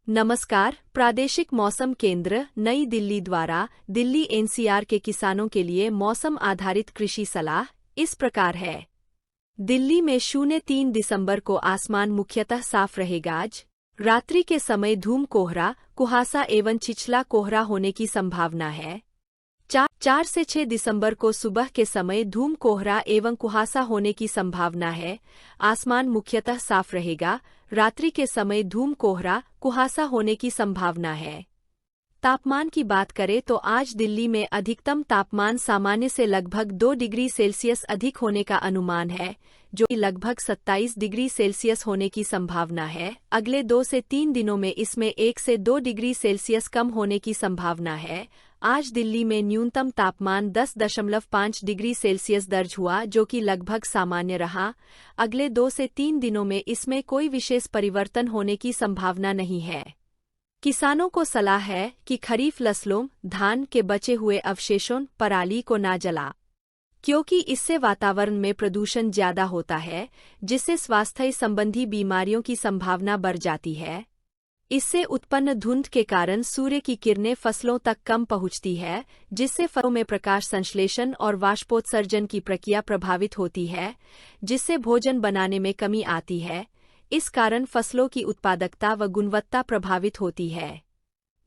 नमस्कार। प्रादेशिक मौसम केंद्र नई दिल्ली द्वारा दिल्ली एनसीआर के किसानों के लिए मौसम आधारित कृषि सलाह इस प्रकार है। दिल्ली में 03 दिसंबर को आसमान मुख्यतः साफ रहेगा। आज रात्रि के समय धूम कोहरा, कुहासा एवं छिछला कोहरा होने की संभावना है। 4 से 6 दिसंबर को सुबह के समय धूम कोहरा एवं कुहासा होने की संभावना है। आसमान मुख्यतः साफ रहेगा। रात्रि के समय धूम कोहरा, कुहासा होने की संभावना है। तापमान की बात करें तो आज दिल्ली में अधिकतम तापमान सामान्य से लगभग 2 डिग्री सेल्सियस अधिक होने का अनुमान है, जो कि लगभग 27 डिग्री सेल्सियस होने की संभावना है। अगले 2 से 3 दिनों में इसमें 1 से 2 डिग्री सेल्सियस कम होने की संभावना है। आज दिल्ली में न्यूनतम तापमान 10.5 डिग्री सेल्सियस दर्ज हुआ, जो कि लगभग सामान्य रहा। अगले 2 से 3 दिनों में इसमें कोई विशेष परिवर्तन होने की संभावना नहीं है। किसानों को सलाह है कि खरीफ फसलों, धान के बचे हुए अवशेषों, पराली को ना जला, क्योंकि इससे वातावरण में प्रदूषण ज्यादा होता है, जिससे स्वास्थ्य संबंधी बीमारियों की संभावना बढ़ जाती है। इससे उत्पन्न धुंध के कारण सूर्य की किरणें फसलों तक कम पहुंचती है, जिससे फलों में प्रकाश संश्लेषण और वाष्पोत्सर्जन की प्रक्रिया प्रभावित होती है, जिससे भोजन बनाने में कमी आती है। इस कारण फसलों की उत्पादकता व गुणवत्ता प्रभावित होती है।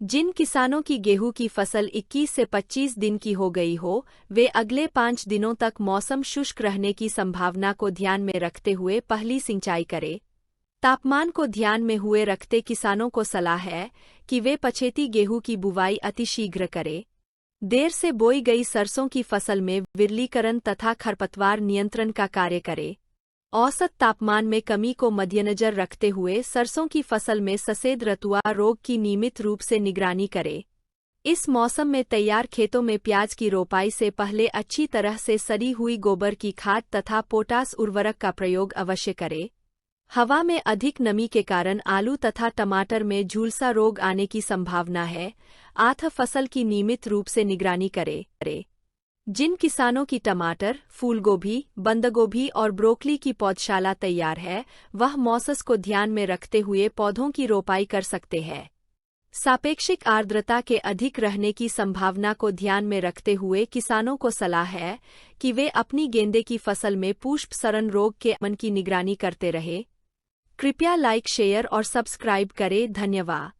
जिन किसानों की गेहूं की फसल 21 से 25 दिन की हो गई हो, वे अगले 5 दिनों तक मौसम शुष्क रहने की संभावना को ध्यान में रखते हुए पहली सिंचाई करें। तापमान को ध्यान में हुए रखते किसानों को सलाह है कि वे पछेती गेहूं की बुवाई अतिशीघ्र करें। देर से बोई गई सरसों की फसल में विरलीकरण तथा खरपतवार नियंत्रण का कार्य करें। औसत तापमान में कमी को मद्देनजर रखते हुए सरसों की फसल में सफेद रतुआ रोग की नियमित रूप से निगरानी करें। इस मौसम में तैयार खेतों में प्याज की रोपाई से पहले अच्छी तरह से सड़ी हुई गोबर की खाद तथा पोटास उर्वरक का प्रयोग अवश्य करें। हवा में अधिक नमी के कारण आलू तथा टमाटर में झुलसा रोग आने की संभावना है। फसल की नियमित रूप से निगरानी करें। जिन किसानों की टमाटर, फूलगोभी, बंदगोभी और ब्रोकली की पौधशाला तैयार है, वह मौसम को ध्यान में रखते हुए पौधों की रोपाई कर सकते हैं। सापेक्षिक आर्द्रता के अधिक रहने की संभावना को ध्यान में रखते हुए किसानों को सलाह है कि वे अपनी गेंदे की फसल में पुष्प सड़न रोग के आक्रमण की निगरानी करते रहें। कृपया लाइक, शेयर और सब्सक्राइब करें। धन्यवाद।